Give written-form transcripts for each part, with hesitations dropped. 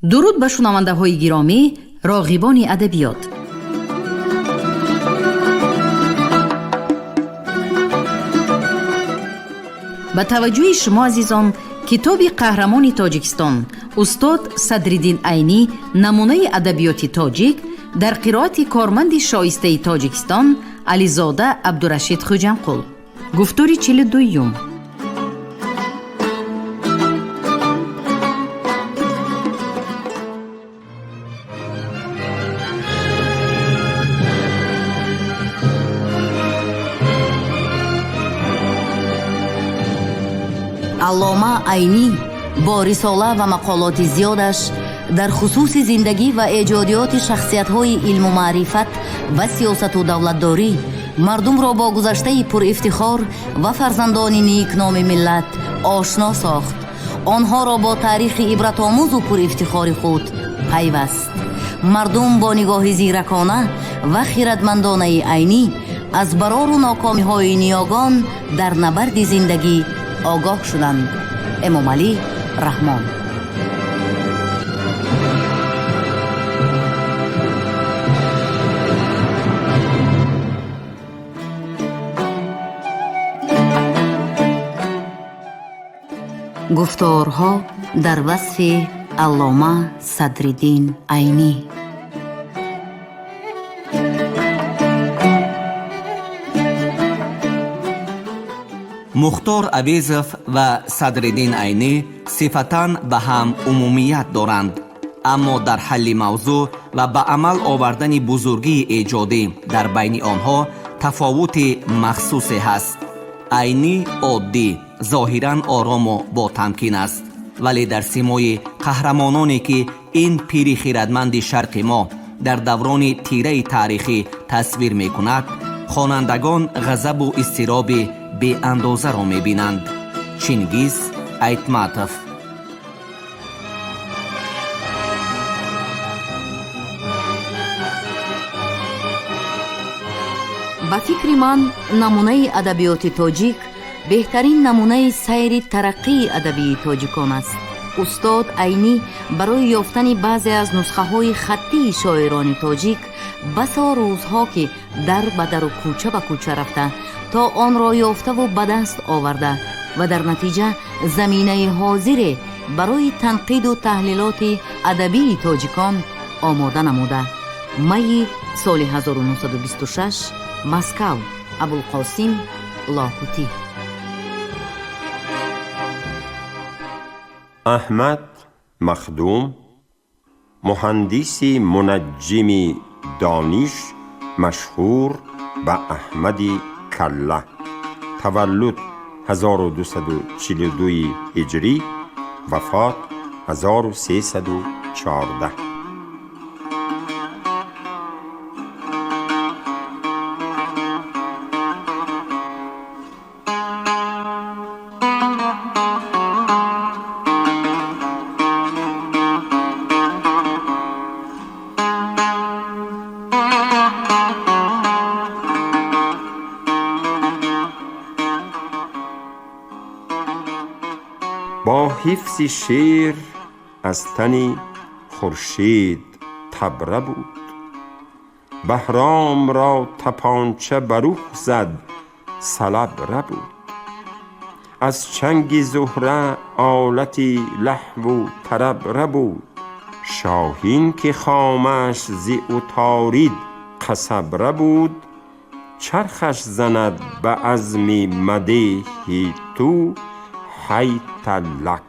درود به شنونده‌های گرامی، راغبان ادبیات. با توجه شما عزیزان، کتاب قهرمان تاجیکستان استاد صدرالدین عینی نمونه ادبیات تاجیک در قرائت کارمند شایسته تاجیکستان علیزاده عبدالرشید خوجانقول. گفتار 42. علامه عینی با رساله و مقالات زیادش در خصوص زندگی و ایجادیات شخصیت‌های علم و معرفت و سیاست و دولتداری مردم را با گذشته پر افتخار و فرزندان نیکنام ملت آشنا ساخت. آنها را با تاریخ عبرت‌آموز و پر افتخار خود پیوست. مردم با نگاه زیرکانه و خردمندانه عینی از برار و ناکامی‌های نیاگان در نبرد زندگی آگاه شدند. امام علی رحمان. گفتارها در وصف علامه صدرالدین عینی. مختار اویزف و صدرالدین عینی صفتاً به هم عمومیت دارند، اما در حل موضوع و به عمل آوردن بزرگی ایجادی در بین آنها تفاوت مخصوصی هست. عینی عادی، ظاهراً آرام و با تمکین است، ولی در سیمای قهرمانانی که این پیر خردمند شرق ما در دوران تیره تاریخی تصویر می کند، خوانندگان غضب و اضطراب بی اندازه را می بینند. چینگیز ایتماتوف. با فکر من نمونه ادبیات تاجیک بهترین نمونه سیر ترقی ادبی تاجیکان است. استاد عینی برای یافتن بعضی از نسخه های خطی شاعران تاجیک بسا روزها که در بدر و کوچه به کوچه رفته تا آن را یافته و به دست آورده و در نتیجه زمینه حاضر برای تنقید و تحلیلات ادبی تاجیکان آماده نموده. می سال 1926 مسکو. ابوالقاسم لاهوتی. احمد مخدوم، مهندس منجم دانش مشهور به احمدی کله، تولد 1242 هجری، وفات 1314. با حفظ شعر از تن خورشید تبره بود. بهرام را تپانچه بروح زد سلبره بود. از چنگ زهره آلتی لهو و طرب بود. شاهین که خامش زی اتارید قصبره بود. چرخش زند به عزم مدیح تو حیتلک.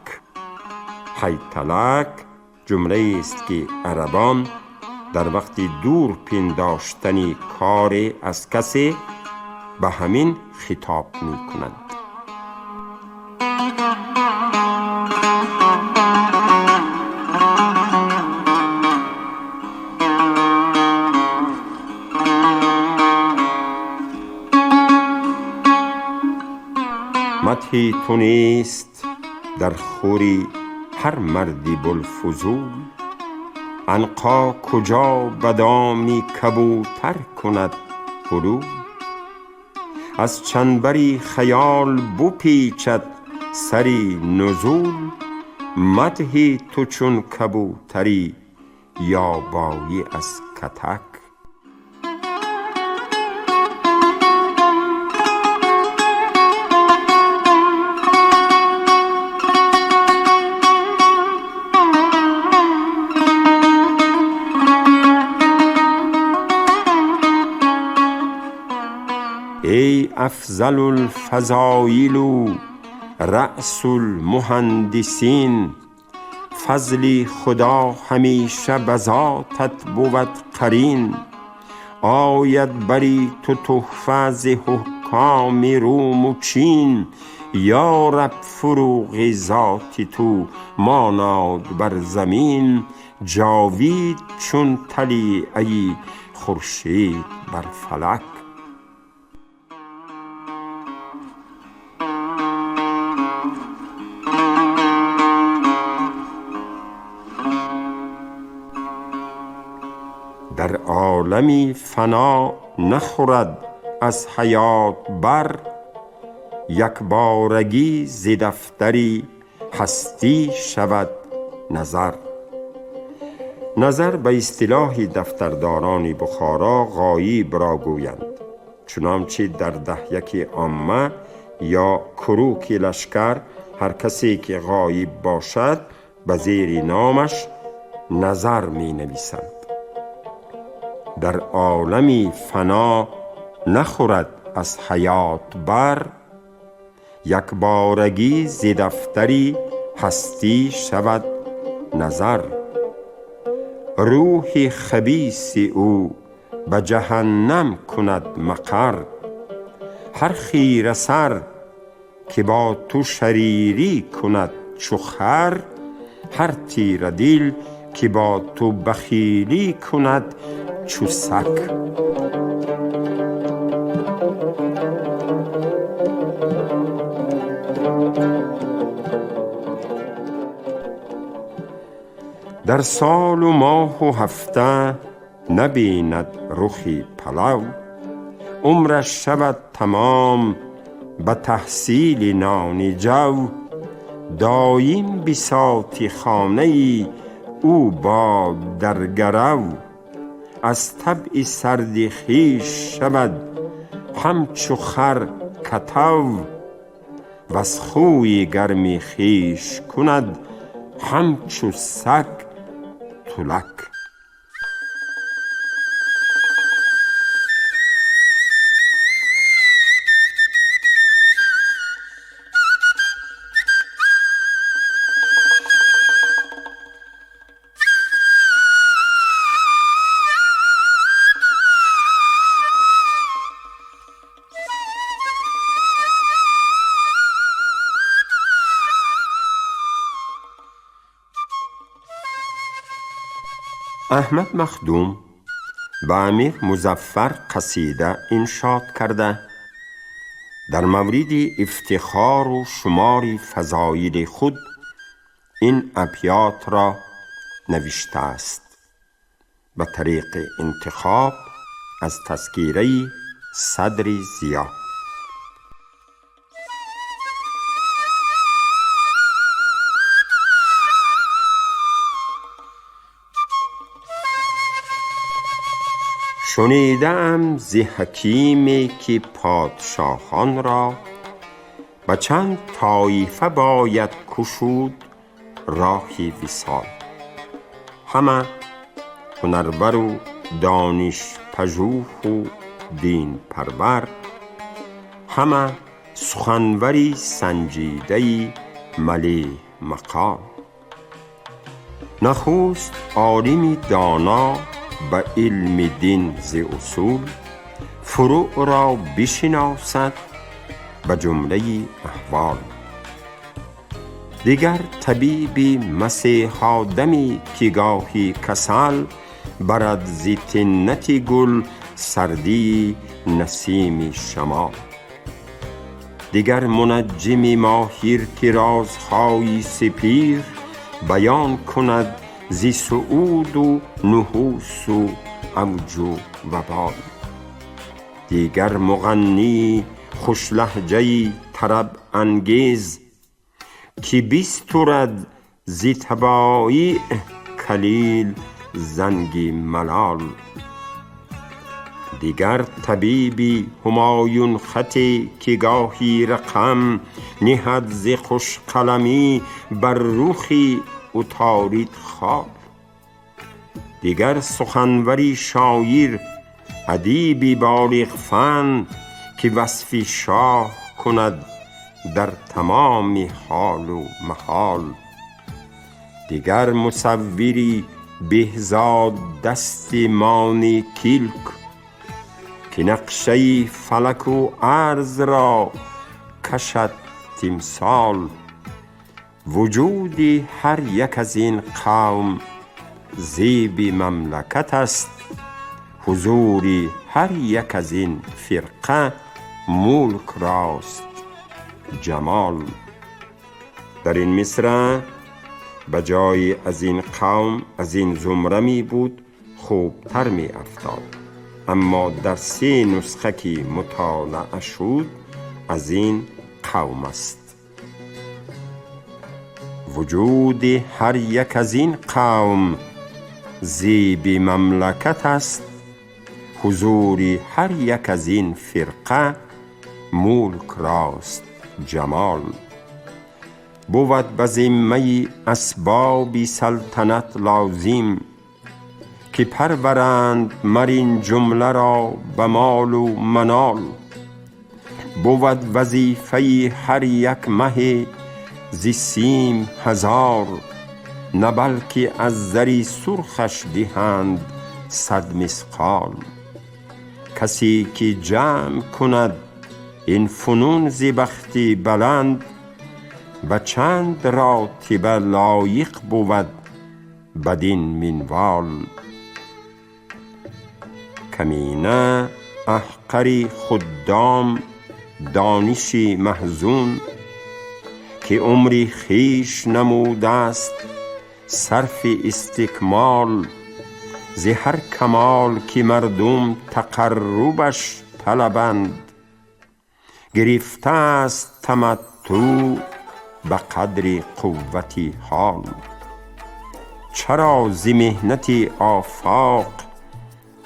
حیتلک جمله است که عربان در وقت دور پنداشتن کار از کسی به همین خطاب می کنند. مدحی تو نیست در خوری هر مردی بلفضول. عنقا کجا بدامی کبوتر کند فرو. از چنبری خیال بپیچد سری نزول. مدحی تو چون کبوتری یا بایی از کتک. ای افضل الفضایل رأس المهندسین، فضل خدا همیشه بذاتت بود قرین. آید بری تو تحفه ز حکام روم و چین، یا رب فروغ ذات تو ماناد بر زمین. جاوید چون طلیعه خورشید بر فلک. در عالمی فنا نخورد از حیات بر، یک بارگی ز دفتری هستی شود نظر. نظر به اصطلاح دفترداران بخارا غایب را گویند، چنانچه در دهیک عامه یا کروک لشکر هر کسی که غایب باشد به زیر نامش نظر می نویسند. در عالمی فنا نخورد از حیات بر، یک بارگی ز دفتری هستی شود نظر. روح خبیث او به جهنم کند مقر، هر خیره سر که با تو شریری کند چو خر. هر تیره دل که با تو بخیلی کند چو سگ. در سال و ماه و هفته نبیند رخی پلو، عمرش شود تمام به تحصیل نان جو. دایم بساط خانه ای او باد در گرو، از طبع سرد خویش شود همچو خر کتو. وز خوی گرمی خویش کند همچو سگ تلک. احمد مخدوم به امیر مظفر قصیده انشاد کرده در مورد افتخار و شمار فضایل خود این ابیات را نوشته است به طریق انتخاب از تذکیره صدر ضیا. شنیدم ز حکیمی که پادشاهان را به چند طایفه باید کشود راهی وصال. همه هنربر و دانش پژوه و دین پرور، همه سخنوری سنجیده ملیح مقال. نخست عالمی دانا به علم دین ز اصول، فروع را بشناسد به جمله احوال. دیگر طبیب مسیحا دمی که گاهی کسل، برد ز طنت گل سردی نسیم شمال. دیگر منجم ماهر که رازهای سپیر، بیان کند ز صعود و نحوس و اوج و وبال. دیگر مغنی خوش لهجه طرب انگیز، که بیسترد زی تبایی کلیل زنگی ملال. دیگر طبیبی همایون خطی که گاهی رقم نهد ز خوش قلمی بر روخی اتارید خال. دیگر سخنوری شاعر ادیبی بالغ فن که وصف شاه کند در تمام حال و محال. دیگر مصوری بهزاد دست مانی کلک که نقشه فلک و ارض را کشد تمثال. وجود هر یک از این قوم زیب مملکت است، حضور هر یک از این فرقه ملک راست جمال. در این مصرع بجای از این قوم از این زمره می بود خوبتر می افتاد، اما در 3 نسخه که مطالعه شد از این قوم است. وجود هر یک از این قوم زیب مملکت است، حضور هر یک از این فرقه ملک راست جمال. بود به ذمه اسباب سلطنت لازم که پرورند مر این جمله را به مال و منال. بود وظیفه هر یک مه ز سیم 1000، نه بلکه از زری سرخش دهند 100 مثقال. کسی که جمع کند این فنون ز بختی بلند، و چند راتبه لایق بود بدین منوال. کمینه احقری خدام دانش محزون که عمری خیش نموده است صرف استکمال. ز هر کمال که مردم تقربش طلبند، گرفته است تمتع به قدر قوت حال. چرا ز محنت آفاق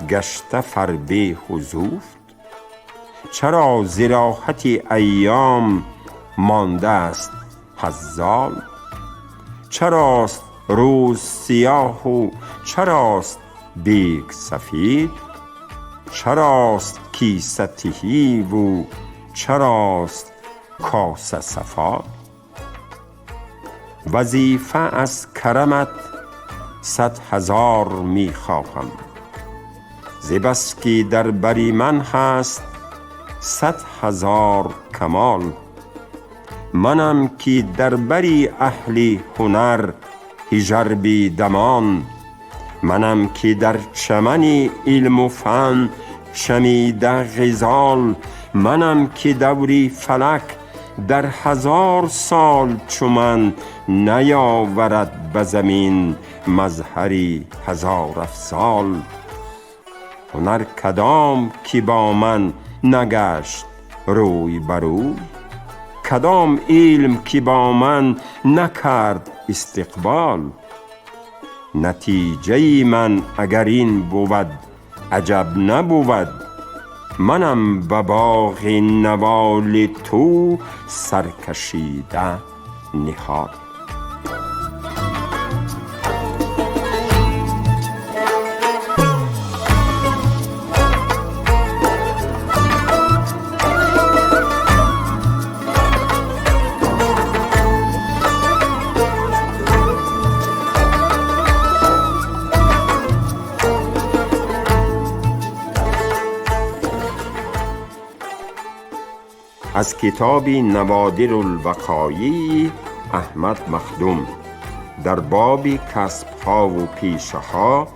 گشته فربه حذوفت؟ چرا ز راحت ایام مانده است حزال؟ چراست روز سیاه و چراست بیگ سفید؟ چراست کیسه تهی و چراست کاسه صفا؟ وظیفه از کرمت 100,000 می خواهم، ز بس که در بری من هست 100,000 کمال. منم که در بری اهل هنر هجر بی دمان، منم که در چمن علم و فن چمیده غزال. منم که دوری فلک در 1000 سال چو من نیاورد به زمین مظهری 1000 افضال. هنر کدام که با من نگشت روی بروی؟ کدام علم که با من نکرد استقبال؟ نتیجه من اگر این بود عجب نبود، منم به باغ نوال تو سرکشیده نهال. از کتاب نوادر الوقایع احمد مخدوم در باب کسب‌ها و پیشه‌ها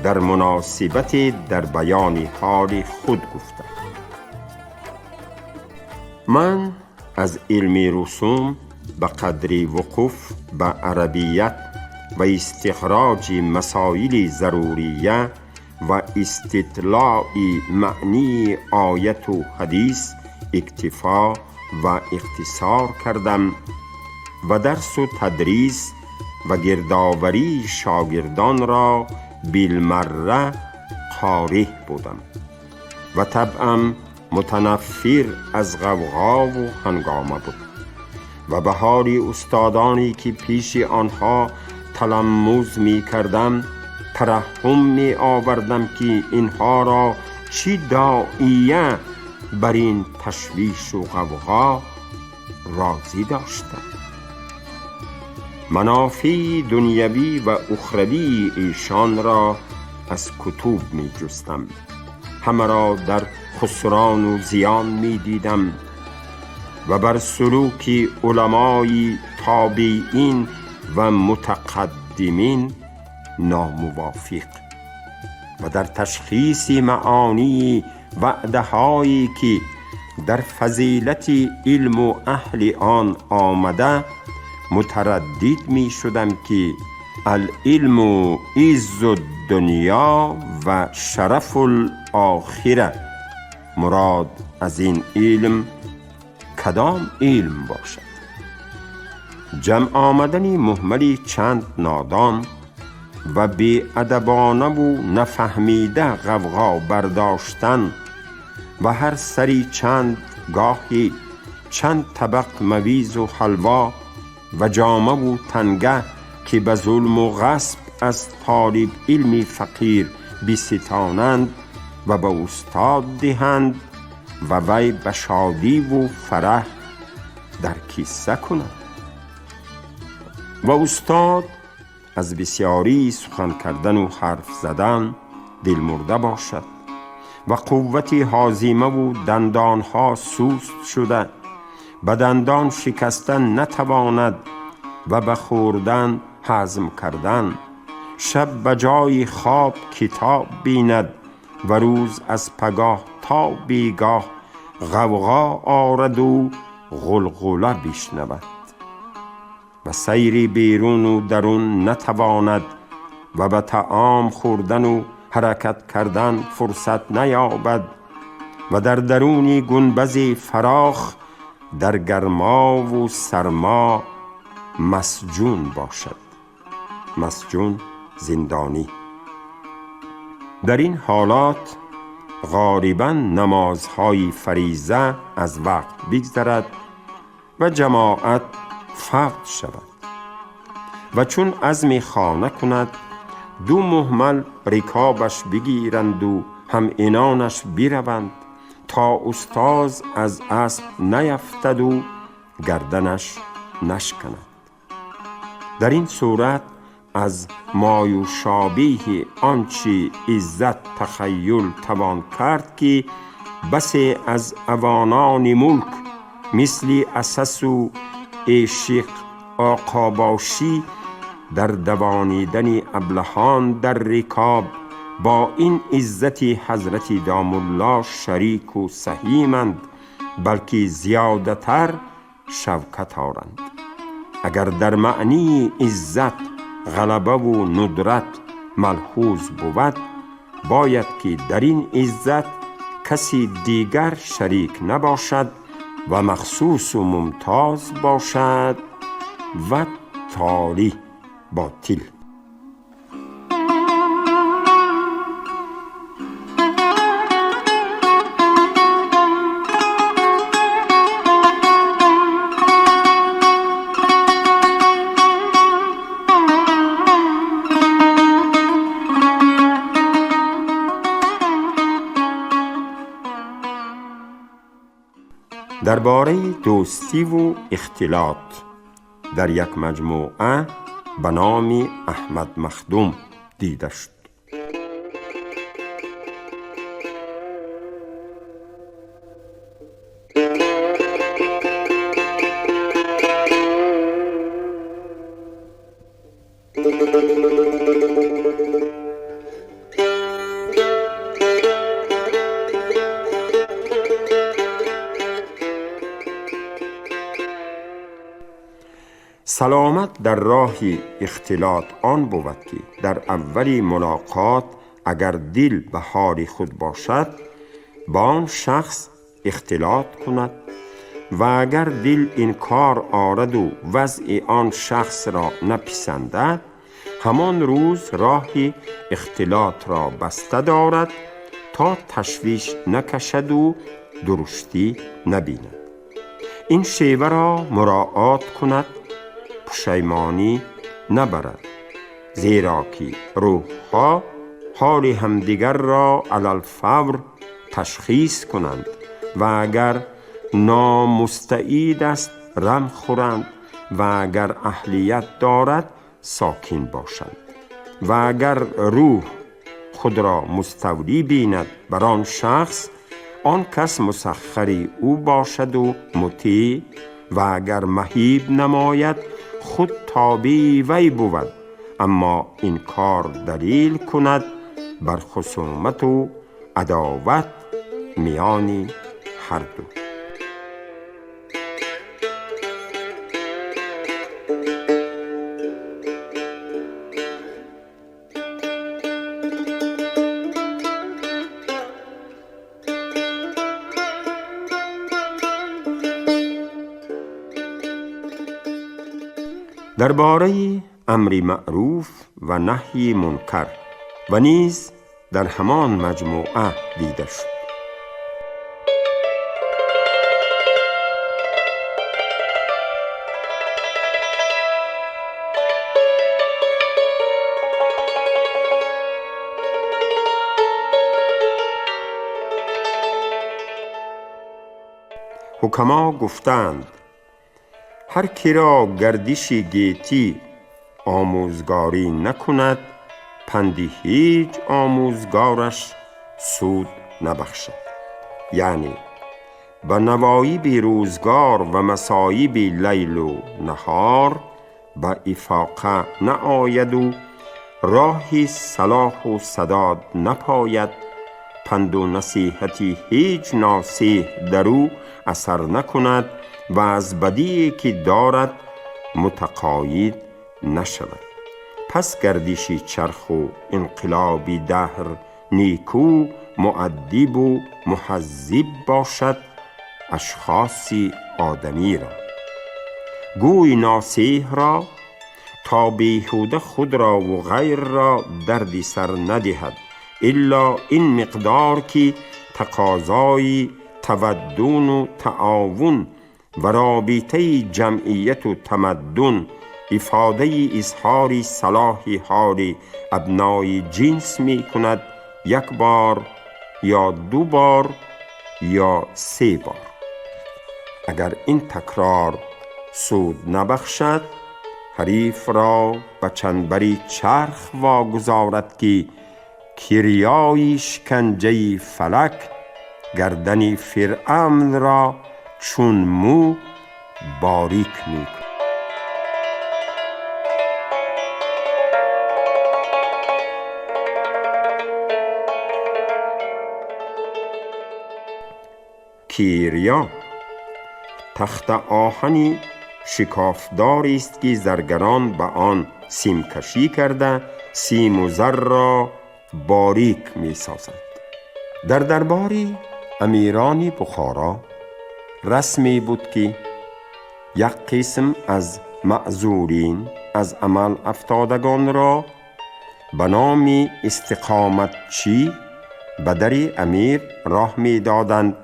در مناسبت در بیان حال خود گفته: من از علم رسوم به قدر وقوف به عربیت و استخراج مسائل ضروریه و استطلاع معنی آیت و حدیث اکتفا و اختصار کردم و درس و تدریس و گردآوری شاگردان را بالمره قارح بودم و طبعم متنفر از غوغا و هنگامه بود و به حال استادانی که پیش آنها تلمذ می کردم ترحم می آوردم که اینها را چی داعیه بر این تشویش و غوغا راضی داشتم. منافع دنیوی و اخروی ایشان را از کتب می جستم، همه را در خسران و زیان می دیدم و بر سلوک علمای تابعین و متقدمین ناموافق و در تشخیص معانی وعده هایی که در فضیلت علم و اهل آن آمده متردد می شدم که العلم عز الدنیا و شرف الاخره، مراد از این علم کدام علم باشد؟ جمع آمدن مهملی چند نادان و بی ادبانه و نفهمیده غوغا برداشتن و هر سری چند گاهی چند طبق مویز و حلوا و جامه و تنگه که به ظلم و غصب از طالب علمی فقیر بستانند و به استاد دهند و وی به شادی و فرح در کیسه کند و استاد از بسیاری سخن کردن و حرف زدن دل مرده باشد و قوت هاضمه و دندانها سست شده به دندان شکستن نتواند و به خوردن هضم کردن، شب به جای خواب کتاب بیند و روز از پگاه تا بیگاه غوغا آرد و غلغله بشنود و سیری بیرون و درون نتواند و به طعام خوردن و حرکت کردن فرصت نیابد و در درونی گنبز فراخ در گرما و سرما مسجون باشد. مسجون زندانی. در این حالات غالباً نمازهای فریضه از وقت بگذرد و جماعت فقد شود و چون عزم خانه کند دو مهمل رکابش بگیرند و هم اینانش بروند تا استاز از اسب نیفتد و گردنش نشکند. در این صورت از ما یشابه آنچه عزت تخیل توان کرد که بسی از اوانان ملک مثل اسس و عشق آقاباشی در دوانیدن ابلهان در رکاب با این عزت حضرت دام الله شریک و سهیمند، بلکه زیادتر شوکت آرند. اگر در معنی عزت غلبه و ندرت ملحوظ بود، باید که در این عزت کسی دیگر شریک نباشد و مخصوص و ممتاز باشد و تالی باطل. درباره دوستی و اختلاط در یک مجموعه به نام احمد مخدوم دیده شد. سلامت در راه اختلاط آن بود که در اولی ملاقات اگر دل به حال خود باشد با آن شخص اختلاط کند و اگر دل این کار آرد و وضع آن شخص را نپسندد، همان روز راهی اختلاط را بسته دارد تا تشویش نکشد و درشتی نبیند. این شیوه را مراعات کند، پشیمانی نبرد، زیرا که روح‌ها حال همدیگر را علی الفور تشخیص کنند و اگر نامستعد است رم خورند و اگر اهلیت دارد ساکن باشند و اگر روح خود را مستولی بیند بر آن شخص، آن کس مسخری او باشد و مطیع، و اگر مهیب نماید خود تابع وی بود، اما این کار دلیل کند بر خصومت و عداوت میان هر دو. درباره امر معروف و نهی منکر و نیز در همان مجموعه دیده شد. حکما گفتند هر کی را گردش گیتی آموزگاری نکند، پندی هیچ آموزگارش سود نبخشد. یعنی به نوایب روزگار و مصایب لیل و نهار به افاقه نآید و راهی صلاح و سداد نپاید، پند و نصیحتی هیچ ناصح در او اثر نکند و از بدی که دارد متقاعد نشود. پس گردشی چرخ و انقلابی دهر نیکو مؤدب و محذب باشد اشخاص آدمی را. گوی ناصح را تا بیهوده خود را و غیر را دردی سر ندهد، الا این مقدار که تقاضای تودن و تعاون و رابطه جمعیت و تمدن، افاده اظهار صلاح حال ابنای جنس می کند، یک بار یا دو بار یا سه بار. اگر این تکرار سود نبخشد، حریف را به چنبری چرخ واگذارد که کریای شکنجه فلک گردن فرعون را چون مو باریک می کند. کیریا تخت آهنی شکافداری است که زرگران به آن سیم کشی کرده سیم و زر را باریک می سازند. در درباری امیران بخارا رسمی بود که یک قسم از معذورین از عمل افتادگان را به نام استقامتچی به در امیر راه می دادند.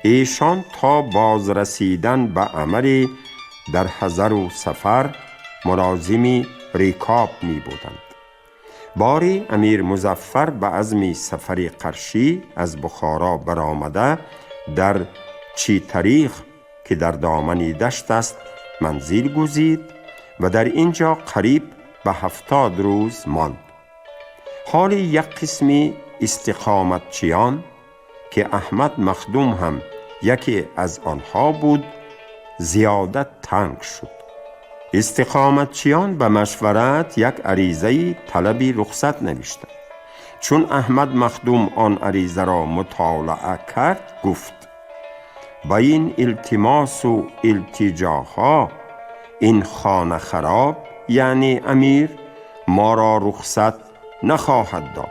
ایشان تا باز رسیدن به عمل در حضر و سفر ملازم رکاب می بودند. باری امیر مظفر به عزم سفر قرشی از بخارا برآمده در چی تاریخ که در دامن دشت است منزل گزید و در اینجا قریب به 70 روز ماند. حال یک قسم استقامتچیان که احمد مخدوم هم یکی از آنها بود زیادت تنگ شد. استقامتچیان به مشورت یک عریضه طلب رخصت نوشتند. چون احمد مخدوم آن عریضه را مطالعه کرد گفت با این التماس و التجاها این خانه خراب یعنی امیر ما را رخصت نخواهد داد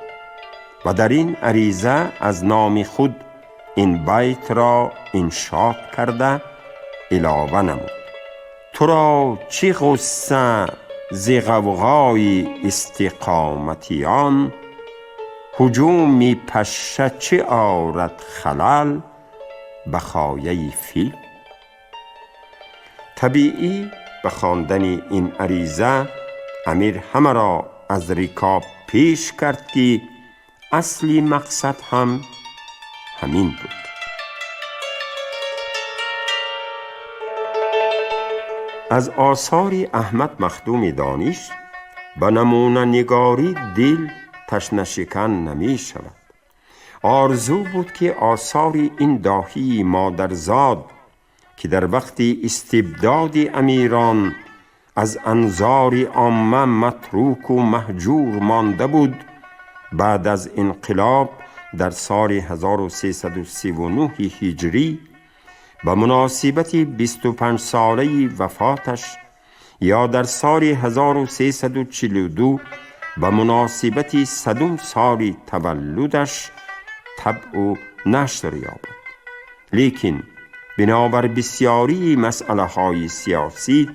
و در این عریضه از نام خود این بیت را انشاء کرده علاوه نمود. تو را چه غصه ز غوغای استقامتیان، هجوم پشه چه آرد خلل به خایه فیل. طبیعی به خواندن این عریضه امیر همه را از رکاب پیش کرد که اصلی مقصد هم همین بود. از آثار احمد مخدوم دانش به نمونه نگاری دل تشنه شکن نمی شود. آرزو بود که آثار این داهی مادرزاد که در وقت استبداد امیران از انظار عامه متروک و مهجور مانده بود، بعد از انقلاب در سال 1339 هجری به مناسبت 25 ساله وفاتش یا در سال 1342 به مناسبت 100 سال تولدش طبع و نشر یابد. لیکن بنابر بسیاری مسئله های سیاسی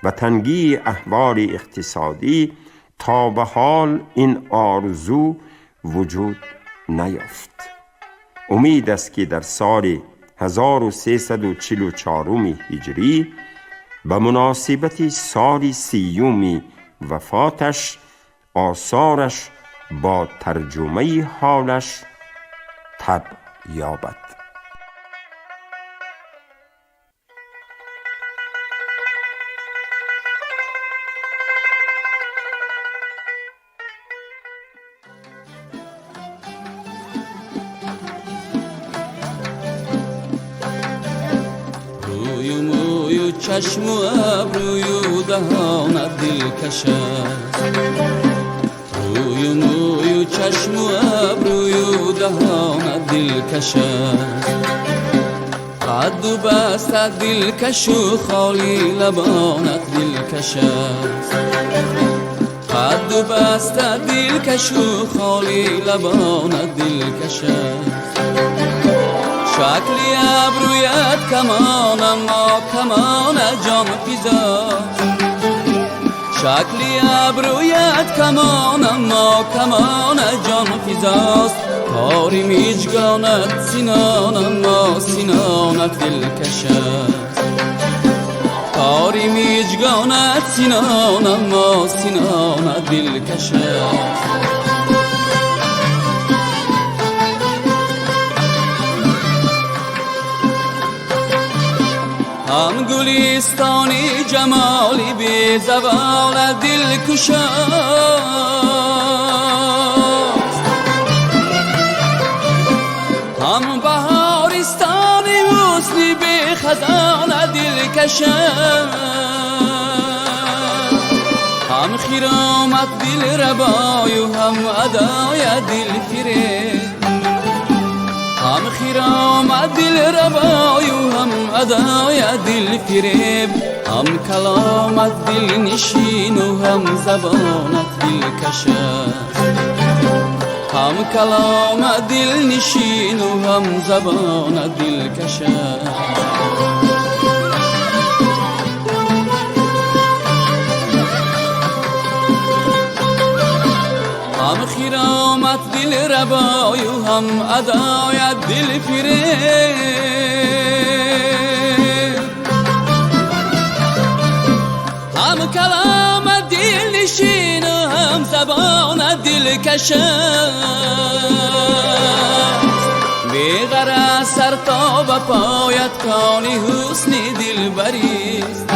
و تنگی احوال اقتصادی تا به حال این آرزو وجود نیافت. امید است که در سال 1344 هجری به مناسبت سال 30 وفاتش آثارش با ترجمه حالش طبع یابد. چشم و ابروی و دهانت دلکش است، روی و موی و چشم و ابروی و دهانت دلکش است، قد و بست دلکش و خالی لبانت دلکش است، قد و بست دلکش و خالی لبانت دلکش است. شکلی ابرویت کمان اما کمان جان فیزاست، شکلی ابرویت کمان اما کمان جان فیزاست. کاری میجگانت سینان اما سینانت دلکش است، کاری میجگانت سینان اما سینانت دلکش است. هم گلستانی جمالی بی زوال دلکش است، هم بهارستانی حسنی بی خزان دلکش است، هم خیرامت دل ربای و هم ادای دل فریب، هم خیرامت دل ربای و هم ادای دل فریب، هم کلامت دل نشین و هم زبانت دلکش است، هم کلامت دل نشین و هم زبانت دلکش است. هم خیرامت دل ربای و هم ادای دل فریب، هم کلامت دل نشین و هم زبانت دلکش است. بی غرض سر تا به پایت کانی حسن دلبریست،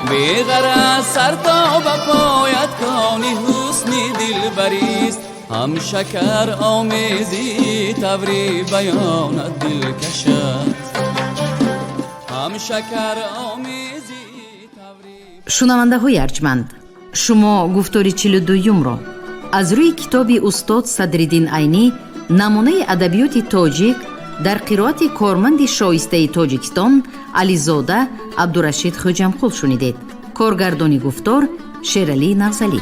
بی غرض سر تا به پایت کانی حسن دلبریست. هم شکر آمیزی تبری بیانت دلکش است، هم شکر آمیزی تبری. شنونده های ارجمند، شما گفتاری 42 را از روی کتاب استاد صدرالدین عینی نمونه ادبیات تاجیک در قرائت کارمند شایسته تاجیکستان علیزاده عبدالرشید خوجمقل شنیدید. کارگردانی گفتار شیرالی نغزلی.